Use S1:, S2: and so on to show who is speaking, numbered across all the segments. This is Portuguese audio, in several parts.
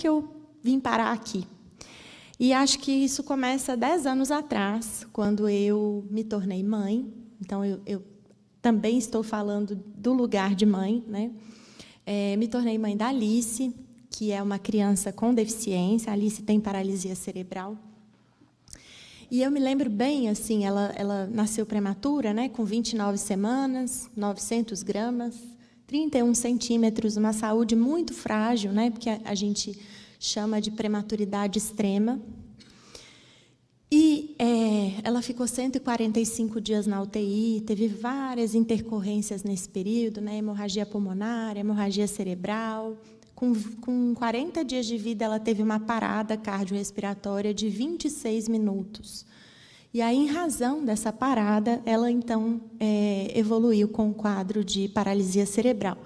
S1: que eu vim parar aqui? E acho que isso começa 10 anos atrás, quando eu me tornei mãe. Então, eu também estou falando do lugar de mãe, né? Me tornei mãe da Alice, que é uma criança com deficiência. A Alice tem paralisia cerebral. E eu me lembro bem, assim, ela nasceu prematura, né, com 29 semanas, 900 gramas, 31 centímetros, uma saúde muito frágil, né, porque a gente chama de prematuridade extrema. E ela ficou 145 dias na UTI, teve várias intercorrências nesse período, né, hemorragia pulmonar, hemorragia cerebral. Com 40 dias de vida, ela teve uma parada cardiorrespiratória de 26 minutos. E aí, em razão dessa parada, ela, então, evoluiu com um quadro de paralisia cerebral,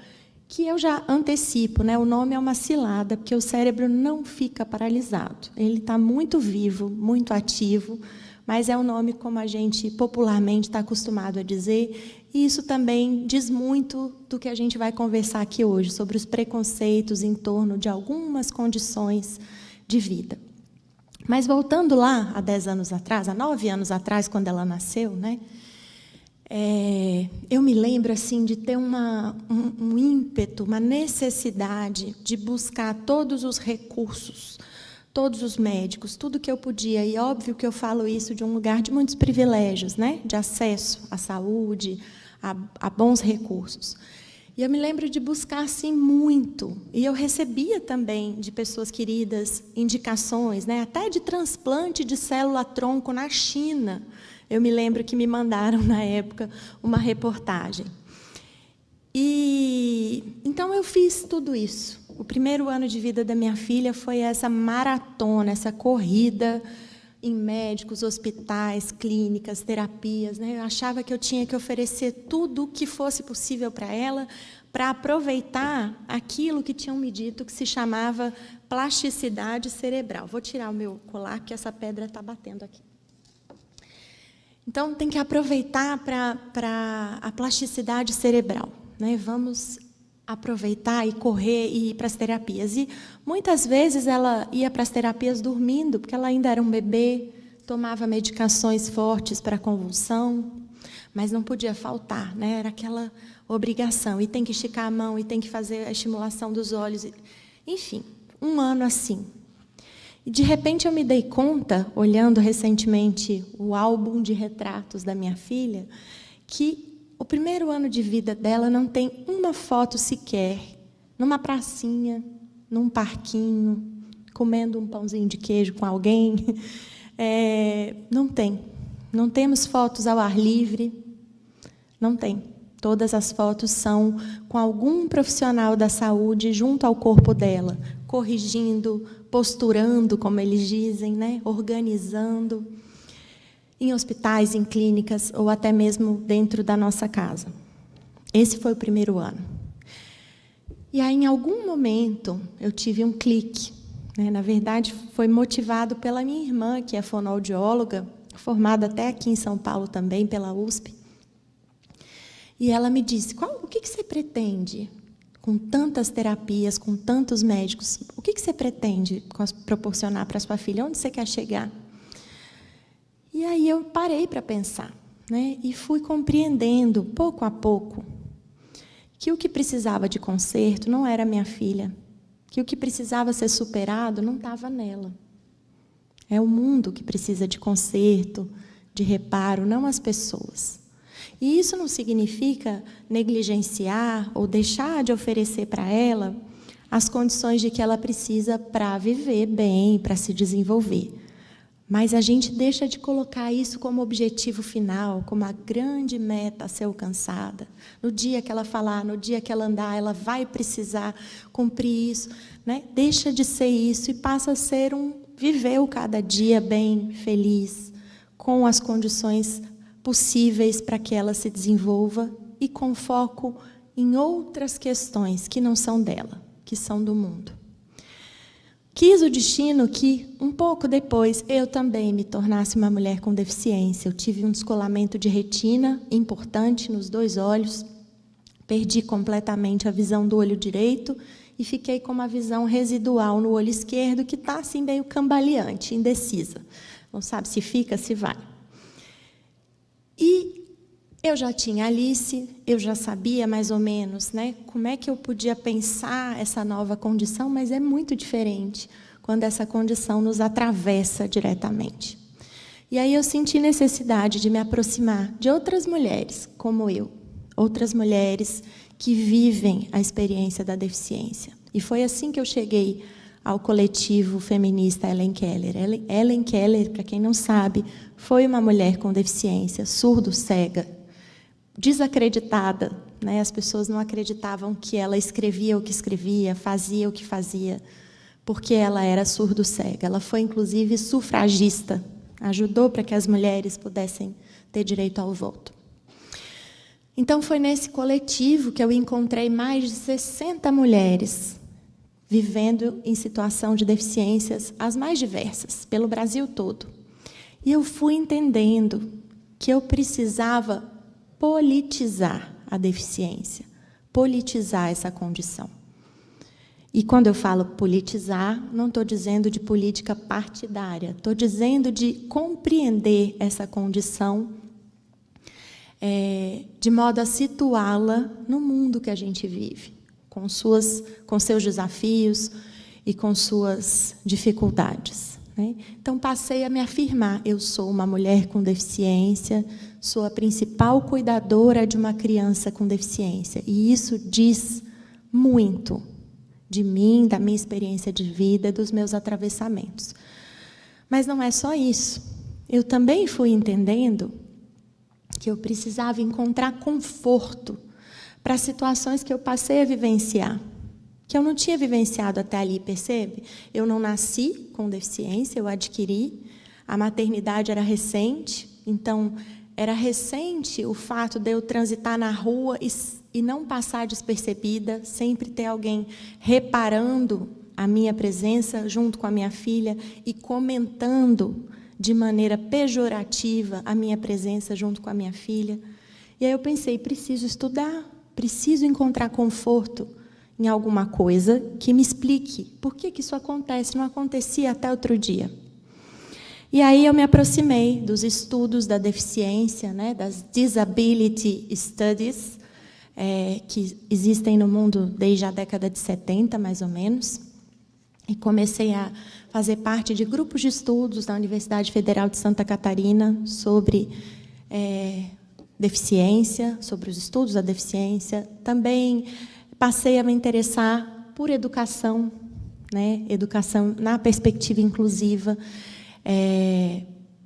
S1: que eu já antecipo, né? O nome é uma cilada, porque o cérebro não fica paralisado. Ele está muito vivo, muito ativo, mas é um nome como a gente popularmente está acostumado a dizer, e isso também diz muito do que a gente vai conversar aqui hoje, sobre os preconceitos em torno de algumas condições de vida. Mas voltando lá, há 10 anos atrás, há 9 anos atrás, quando ela nasceu, né, eu me lembro assim, de ter um ímpeto, uma necessidade de buscar todos os recursos, todos os médicos, tudo que eu podia. E óbvio que eu falo isso de um lugar de muitos privilégios, né, de acesso à saúde, a bons recursos. E eu me lembro de buscar assim muito. E eu recebia também de pessoas queridas indicações, né, até de transplante de célula-tronco na China. Eu me lembro que me mandaram, na época, uma reportagem. E então eu fiz tudo isso. O primeiro ano de vida da minha filha foi essa maratona, essa corrida em médicos, hospitais, clínicas, terapias, né? Eu achava que eu tinha que oferecer tudo o que fosse possível para ela, para aproveitar aquilo que tinham me dito, que se chamava plasticidade cerebral. Vou tirar o meu colar, porque essa pedra está batendo aqui. Então, tem que aproveitar para a plasticidade cerebral, né? Vamos aproveitar e correr e ir para as terapias. E muitas vezes ela ia para as terapias dormindo, porque ela ainda era um bebê, tomava medicações fortes para convulsão, mas não podia faltar, né? Era aquela obrigação, e tem que esticar a mão, e tem que fazer a estimulação dos olhos. Enfim, um ano assim. E, de repente, eu me dei conta, olhando recentemente o álbum de retratos da minha filha, que o primeiro ano de vida dela não tem uma foto sequer numa pracinha, num parquinho, comendo um pãozinho de queijo com alguém. Não tem. Não temos fotos ao ar livre. Não tem. Todas as fotos são com algum profissional da saúde junto ao corpo dela, corrigindo, posturando, como eles dizem, né? Organizando, em hospitais, em clínicas, ou até mesmo dentro da nossa casa. Esse foi o primeiro ano. E aí, em algum momento, eu tive um clique, né? Na verdade, foi motivado pela minha irmã, que é fonoaudióloga, formada até aqui em São Paulo também, pela USP. E ela me disse, o que você pretende com tantas terapias, com tantos médicos? O que você pretende proporcionar para a sua filha? Onde você quer chegar? E aí eu parei para pensar, né? E fui compreendendo, pouco a pouco, que o que precisava de conserto não era minha filha, que o que precisava ser superado não estava nela. É o mundo que precisa de conserto, de reparo, não as pessoas. E isso não significa negligenciar ou deixar de oferecer para ela as condições de que ela precisa para viver bem, para se desenvolver. Mas a gente deixa de colocar isso como objetivo final, como a grande meta a ser alcançada. No dia que ela falar, no dia que ela andar, ela vai precisar cumprir isso, né? Deixa de ser isso e passa a ser viver o cada dia bem, feliz, com as condições possíveis para que ela se desenvolva e com foco em outras questões que não são dela, que são do mundo. Quis o destino que, um pouco depois, eu também me tornasse uma mulher com deficiência. Eu tive um descolamento de retina importante nos 2 olhos, perdi completamente a visão do olho direito e fiquei com uma visão residual no olho esquerdo que está assim meio cambaleante, indecisa. Não sabe se fica, se vai. E eu já tinha Alice, eu já sabia mais ou menos, né, como é que eu podia pensar essa nova condição, mas é muito diferente quando essa condição nos atravessa diretamente. E aí eu senti necessidade de me aproximar de outras mulheres como eu, outras mulheres que vivem a experiência da deficiência. E foi assim que eu cheguei ao coletivo feminista Helen Keller. Helen Keller, para quem não sabe, foi uma mulher com deficiência, surdo-cega, desacreditada, né? As pessoas não acreditavam que ela escrevia o que escrevia, fazia o que fazia, porque ela era surdo-cega. Ela foi, inclusive, sufragista, ajudou para que as mulheres pudessem ter direito ao voto. Então, foi nesse coletivo que eu encontrei mais de 60 mulheres vivendo em situação de deficiências as mais diversas, pelo Brasil todo. E eu fui entendendo que eu precisava politizar a deficiência, politizar essa condição. E quando eu falo politizar, não estou dizendo de política partidária, estou dizendo de compreender essa condição de modo a situá-la no mundo que a gente vive, com seus desafios e com suas dificuldades, né? Então, passei a me afirmar, eu sou uma mulher com deficiência, sou a principal cuidadora de uma criança com deficiência, e isso diz muito de mim, da minha experiência de vida, dos meus atravessamentos. Mas não é só isso. Eu também fui entendendo que eu precisava encontrar conforto para situações que eu passei a vivenciar, que eu não tinha vivenciado até ali, percebe? Eu não nasci com deficiência, eu adquiri, a maternidade era recente, então era recente o fato de eu transitar na rua e não passar despercebida, sempre ter alguém reparando a minha presença junto com a minha filha e comentando de maneira pejorativa a minha presença junto com a minha filha. E aí eu pensei, preciso estudar, preciso encontrar conforto em alguma coisa que me explique por que isso acontece, não acontecia até outro dia. E aí eu me aproximei dos estudos da deficiência, né, das Disability Studies, que existem no mundo desde a década de 70, mais ou menos, e comecei a fazer parte de grupos de estudos da Universidade Federal de Santa Catarina sobre deficiência, sobre os estudos da deficiência. Também passei a me interessar por educação, né, educação na perspectiva inclusiva,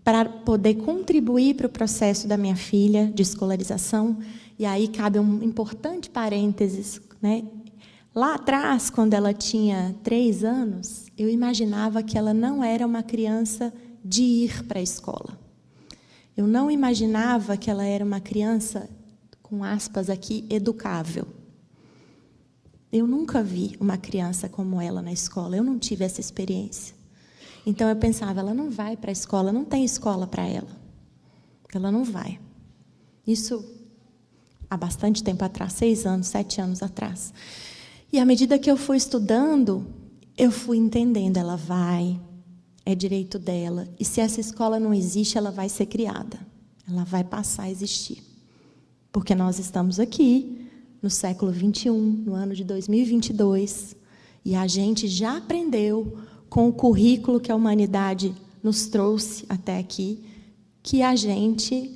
S1: para poder contribuir para o processo da minha filha de escolarização. E aí cabe um importante parênteses, né? Lá atrás, quando ela tinha 3 anos, eu imaginava que ela não era uma criança de ir para a escola. Eu não imaginava que ela era uma criança, com aspas aqui, educável. Eu nunca vi uma criança como ela na escola, eu não tive essa experiência. Então, eu pensava, ela não vai para a escola, não tem escola para ela. Ela não vai. Isso há bastante tempo atrás, 6 anos, 7 anos atrás. E, à medida que eu fui estudando, eu fui entendendo, ela vai, é direito dela. E, se essa escola não existe, ela vai ser criada. Ela vai passar a existir. Porque nós estamos aqui, no século XXI, no ano de 2022, e a gente já aprendeu, com o currículo que a humanidade nos trouxe até aqui, que a gente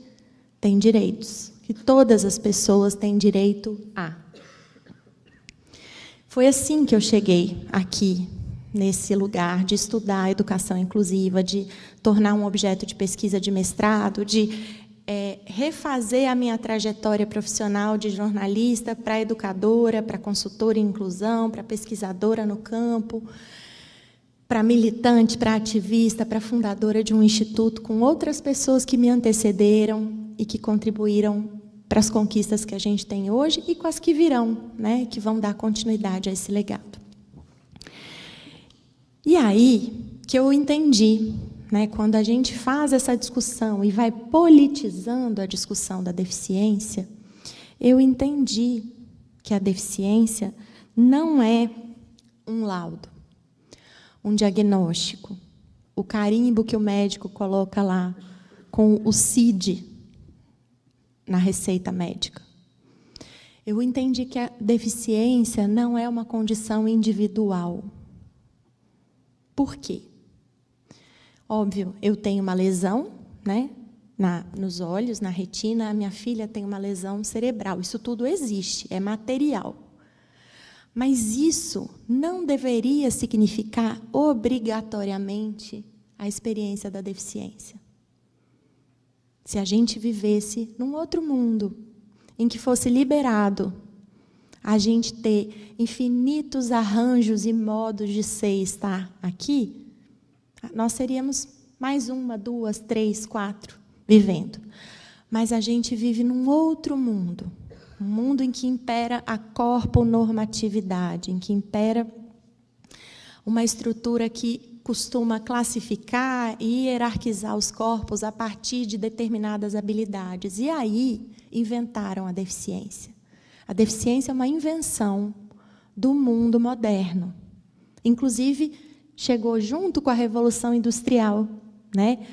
S1: tem direitos, que todas as pessoas têm direito a. Foi assim que eu cheguei aqui, nesse lugar de estudar a educação inclusiva, de tornar um objeto de pesquisa de mestrado, de refazer a minha trajetória profissional de jornalista para educadora, para consultora em inclusão, para pesquisadora no campo, para militante, para ativista, para fundadora de um instituto com outras pessoas que me antecederam e que contribuíram para as conquistas que a gente tem hoje e com as que virão, né, que vão dar continuidade a esse legado. E aí que eu entendi, né, quando a gente faz essa discussão e vai politizando a discussão da deficiência, eu entendi que a deficiência não é um laudo, um diagnóstico, o carimbo que o médico coloca lá com o CID na receita médica. Eu entendi que a deficiência não é uma condição individual. Por quê? Óbvio, eu tenho uma lesão, né, nos olhos, na retina, a minha filha tem uma lesão cerebral. Isso tudo existe, é material. Mas isso não deveria significar obrigatoriamente a experiência da deficiência. Se a gente vivesse num outro mundo, em que fosse liberado a gente ter infinitos arranjos e modos de ser e estar aqui, nós seríamos mais uma, duas, três, quatro vivendo. Mas a gente vive num outro mundo, um mundo em que impera a corponormatividade, em que impera uma estrutura que costuma classificar e hierarquizar os corpos a partir de determinadas habilidades. E aí inventaram a deficiência. A deficiência é uma invenção do mundo moderno. Inclusive, chegou junto com a Revolução Industrial, né?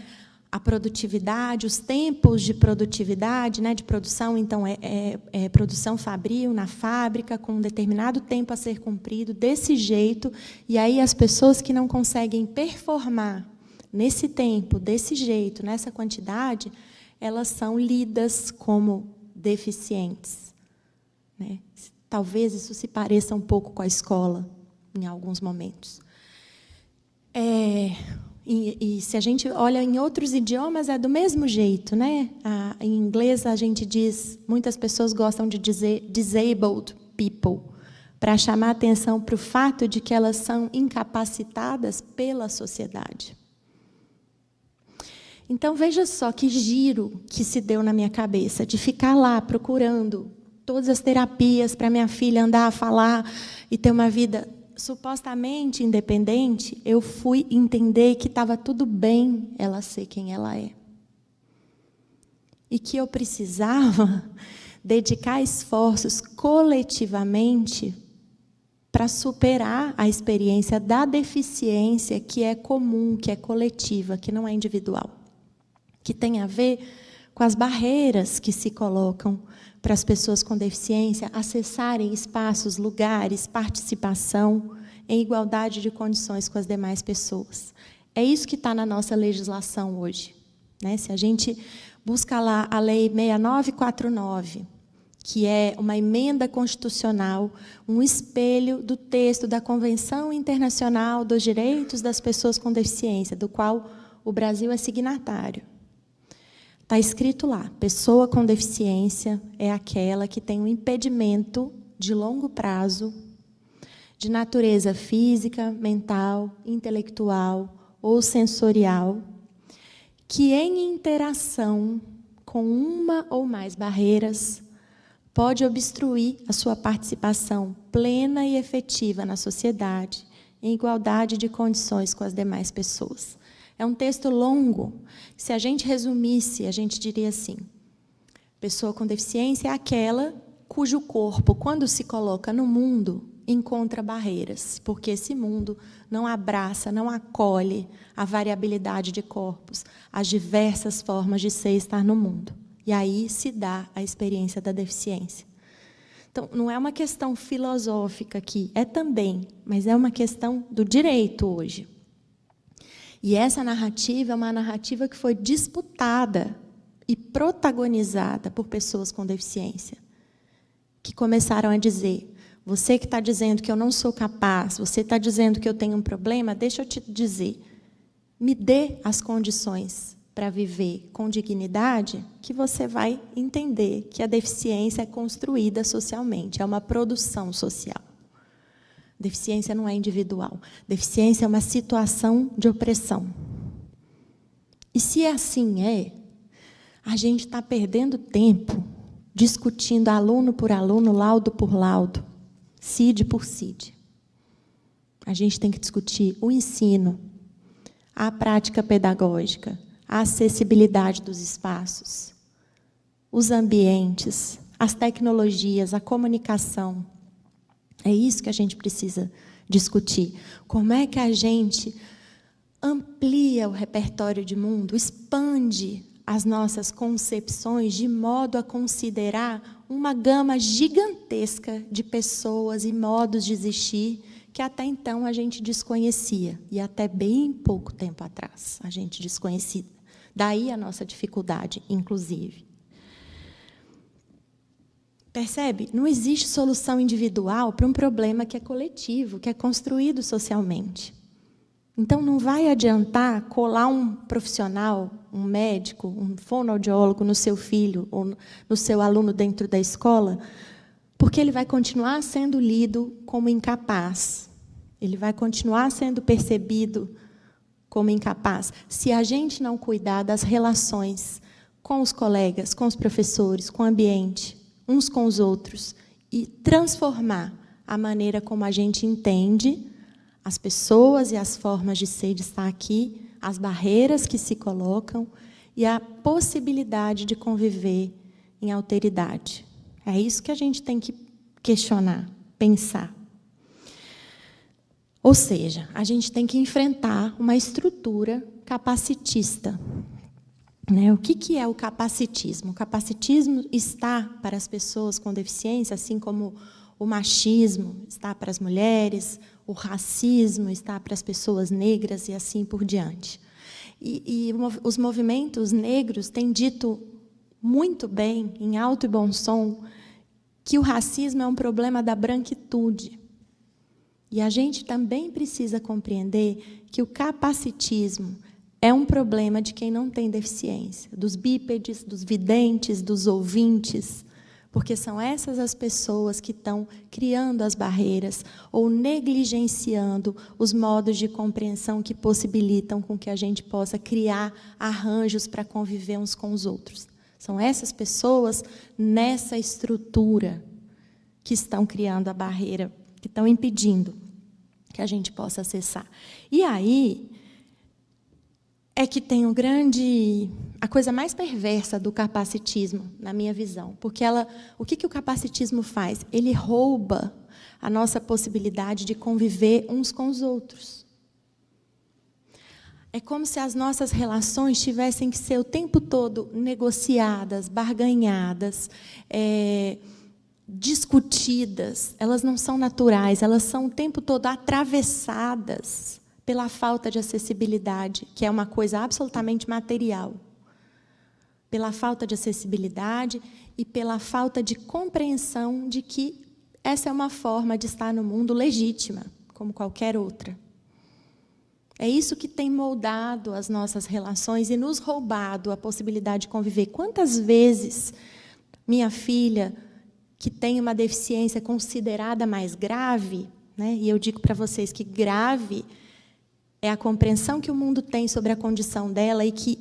S1: A produtividade, os tempos de produtividade, né, de produção, então, produção fabril na fábrica, com um determinado tempo a ser cumprido, desse jeito, e aí as pessoas que não conseguem performar nesse tempo, desse jeito, nessa quantidade, elas são lidas como deficientes, né? Talvez isso se pareça um pouco com a escola, em alguns momentos. E se a gente olha em outros idiomas, é do mesmo jeito, né? Em inglês, a gente diz, muitas pessoas gostam de dizer disabled people, para chamar a atenção para o fato de que elas são incapacitadas pela sociedade. Então, veja só que giro que se deu na minha cabeça, de ficar lá procurando todas as terapias para minha filha andar, falar e ter uma vida supostamente independente. Eu fui entender que estava tudo bem ela ser quem ela é. E que eu precisava dedicar esforços coletivamente para superar a experiência da deficiência que é comum, que é coletiva, que não é individual. Que tem a ver com as barreiras que se colocam para as pessoas com deficiência acessarem espaços, lugares, participação em igualdade de condições com as demais pessoas. É isso que está na nossa legislação hoje, né? Se a gente busca lá a Lei 6949, que é uma emenda constitucional, um espelho do texto da Convenção Internacional dos Direitos das Pessoas com Deficiência, do qual o Brasil é signatário. Está escrito lá, pessoa com deficiência é aquela que tem um impedimento de longo prazo, de natureza física, mental, intelectual ou sensorial, que em interação com uma ou mais barreiras pode obstruir a sua participação plena e efetiva na sociedade, em igualdade de condições com as demais pessoas. É um texto longo. Se a gente resumisse, a gente diria assim: pessoa com deficiência é aquela cujo corpo, quando se coloca no mundo, encontra barreiras, porque esse mundo não abraça, não acolhe a variabilidade de corpos, as diversas formas de ser e estar no mundo. E aí se dá a experiência da deficiência. Então, não é uma questão filosófica aqui, é também, mas é uma questão do direito hoje. E essa narrativa é uma narrativa que foi disputada e protagonizada por pessoas com deficiência, que começaram a dizer: você que está dizendo que eu não sou capaz, você está dizendo que eu tenho um problema, deixa eu te dizer, me dê as condições para viver com dignidade, que você vai entender que a deficiência é construída socialmente, é uma produção social. Deficiência não é individual. Deficiência é uma situação de opressão. E se assim a gente está perdendo tempo discutindo aluno por aluno, laudo por laudo, CID por CID. A gente tem que discutir o ensino, a prática pedagógica, a acessibilidade dos espaços, os ambientes, as tecnologias, a comunicação. É isso que a gente precisa discutir. Como é que a gente amplia o repertório de mundo, expande as nossas concepções de modo a considerar uma gama gigantesca de pessoas e modos de existir que até então a gente desconhecia, e até bem pouco tempo atrás a gente desconhecia. Daí a nossa dificuldade, inclusive. Percebe? Não existe solução individual para um problema que é coletivo, que é construído socialmente. Então, não vai adiantar colar um profissional, um médico, um fonoaudiólogo no seu filho ou no seu aluno dentro da escola, porque ele vai continuar sendo lido como incapaz. Ele vai continuar sendo percebido como incapaz se a gente não cuidar das relações com os colegas, com os professores, com o ambiente, uns com os outros, e transformar a maneira como a gente entende as pessoas e as formas de ser e de estar aqui, as barreiras que se colocam e a possibilidade de conviver em alteridade. É isso que a gente tem que questionar, pensar. Ou seja, a gente tem que enfrentar uma estrutura capacitista. O que é o capacitismo? O capacitismo está para as pessoas com deficiência, assim como o machismo está para as mulheres, o racismo está para as pessoas negras e assim por diante. E os movimentos negros têm dito muito bem, em alto e bom som, que o racismo é um problema da branquitude. E a gente também precisa compreender que o capacitismo é um problema de quem não tem deficiência, dos bípedes, dos videntes, dos ouvintes, porque são essas as pessoas que estão criando as barreiras ou negligenciando os modos de compreensão que possibilitam com que a gente possa criar arranjos para conviver uns com os outros. São essas pessoas nessa estrutura que estão criando a barreira, que estão impedindo que a gente possa acessar. E aí é que tem a coisa mais perversa do capacitismo, na minha visão. Porque o que o capacitismo faz? Ele rouba a nossa possibilidade de conviver uns com os outros. É como se as nossas relações tivessem que ser o tempo todo negociadas, barganhadas, discutidas. Elas não são naturais, elas são o tempo todo atravessadas pela falta de acessibilidade, que é uma coisa absolutamente material. Pela falta de acessibilidade e pela falta de compreensão de que essa é uma forma de estar no mundo legítima, como qualquer outra. É isso que tem moldado as nossas relações e nos roubado a possibilidade de conviver. Quantas vezes minha filha, que tem uma deficiência considerada mais grave, e eu digo para vocês que grave é a compreensão que o mundo tem sobre a condição dela e que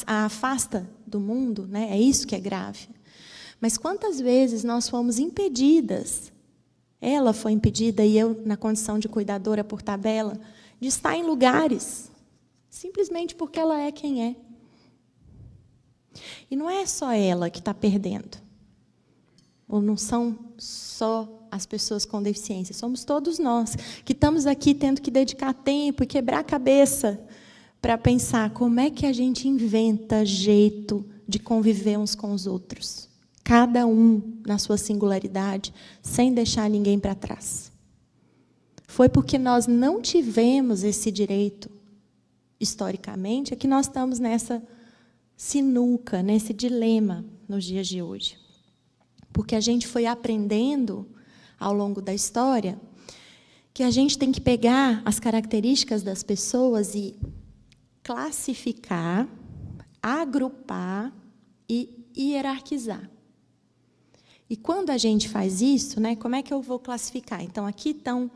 S1: a afasta do mundo, é isso que é grave. Mas quantas vezes nós fomos impedidas, ela foi impedida e eu, na condição de cuidadora por tabela, de estar em lugares, simplesmente porque ela é quem é. E não é só ela que está perdendo, ou não são só as pessoas com deficiência, somos todos nós, que estamos aqui tendo que dedicar tempo e quebrar a cabeça para pensar como é que a gente inventa jeito de conviver uns com os outros, cada um na sua singularidade, sem deixar ninguém para trás. Foi porque nós não tivemos esse direito, historicamente, é que nós estamos nessa sinuca, nesse dilema nos dias de hoje. Porque a gente foi aprendendo, ao longo da história, que a gente tem que pegar as características das pessoas e classificar, agrupar e hierarquizar. E quando a gente faz isso, como é que eu vou classificar? Então, aqui estão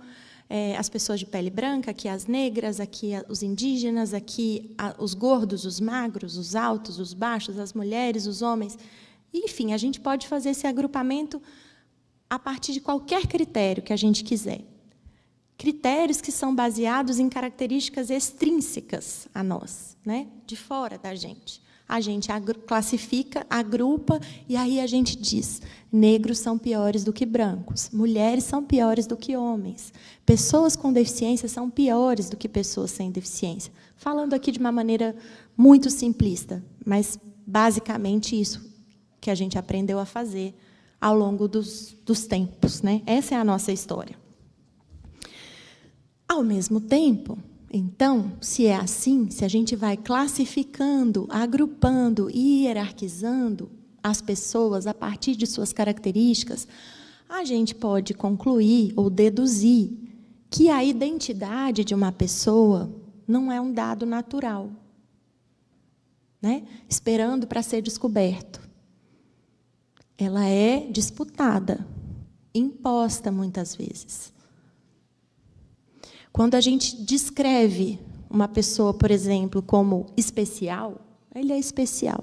S1: as pessoas de pele branca, aqui as negras, aqui os indígenas, aqui os gordos, os magros, os altos, os baixos, as mulheres, os homens. Enfim, a gente pode fazer esse agrupamento a partir de qualquer critério que a gente quiser. Critérios que são baseados em características extrínsecas a nós, de fora da gente. a gente classifica, agrupa, e aí a gente diz: negros são piores do que brancos, mulheres são piores do que homens, pessoas com deficiência são piores do que pessoas sem deficiência. Falando aqui de uma maneira muito simplista, mas basicamente isso que a gente aprendeu a fazer ao longo dos tempos, né? Essa é a nossa história. Ao mesmo tempo, então, se é assim, se a gente vai classificando, agrupando e hierarquizando as pessoas a partir de suas características, a gente pode concluir ou deduzir que a identidade de uma pessoa não é um dado natural, né? Esperando para ser descoberto. Ela é disputada, imposta muitas vezes. Quando a gente descreve uma pessoa, por exemplo, como especial, ele é especial.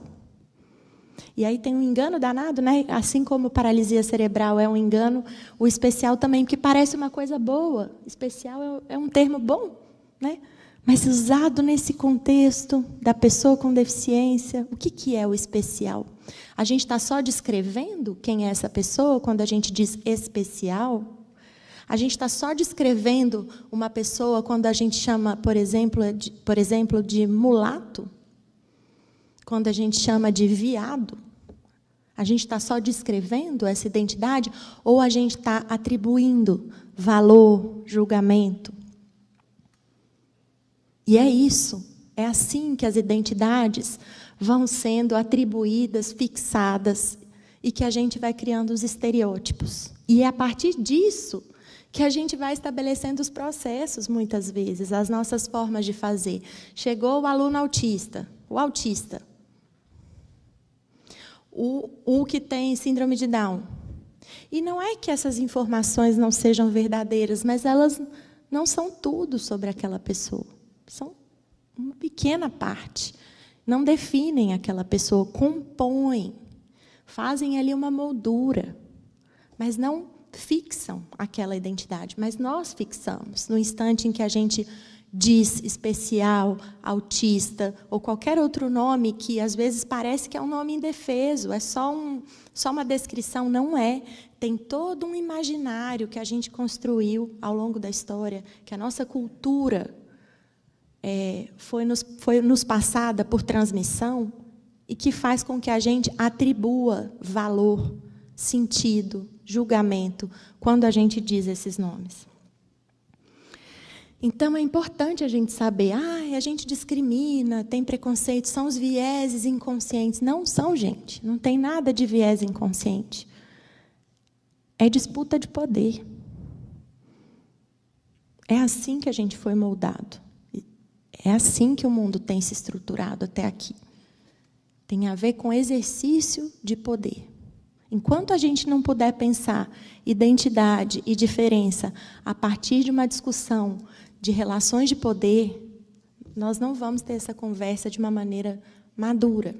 S1: E aí tem um engano danado, né? Assim como paralisia cerebral é um engano, o especial também, porque parece uma coisa boa. Especial é um termo bom, né? Mas usado nesse contexto da pessoa com deficiência, o que é o especial? A gente está só descrevendo quem é essa pessoa quando a gente diz especial? A gente está só descrevendo uma pessoa quando a gente chama, por exemplo, de mulato? Quando a gente chama de viado? A gente está só descrevendo essa identidade? Ou a gente está atribuindo valor, julgamento? E é isso, é assim que as identidades vão sendo atribuídas, fixadas, e que a gente vai criando os estereótipos. E é a partir disso que a gente vai estabelecendo os processos, muitas vezes, as nossas formas de fazer. Chegou o aluno autista, o autista, o que tem síndrome de Down. E não é que essas informações não sejam verdadeiras, mas elas não são tudo sobre aquela pessoa. São uma pequena parte. Não definem aquela pessoa, compõem, fazem ali uma moldura, mas não fixam aquela identidade. Mas nós fixamos. No instante em que a gente diz especial, autista, ou qualquer outro nome que, às vezes, parece que é um nome indefeso, é só uma descrição, não é. Tem todo um imaginário que a gente construiu ao longo da história, que a nossa cultura foi nos passada por transmissão e que faz com que a gente atribua valor, sentido, julgamento, quando a gente diz esses nomes. Então, é importante a gente saber, a gente discrimina, tem preconceito, são os vieses inconscientes. Não são, gente, não tem nada de viés inconsciente. É disputa de poder. É assim que a gente foi moldado. É assim que o mundo tem se estruturado até aqui. Tem a ver com exercício de poder. Enquanto a gente não puder pensar identidade e diferença a partir de uma discussão de relações de poder, nós não vamos ter essa conversa de uma maneira madura.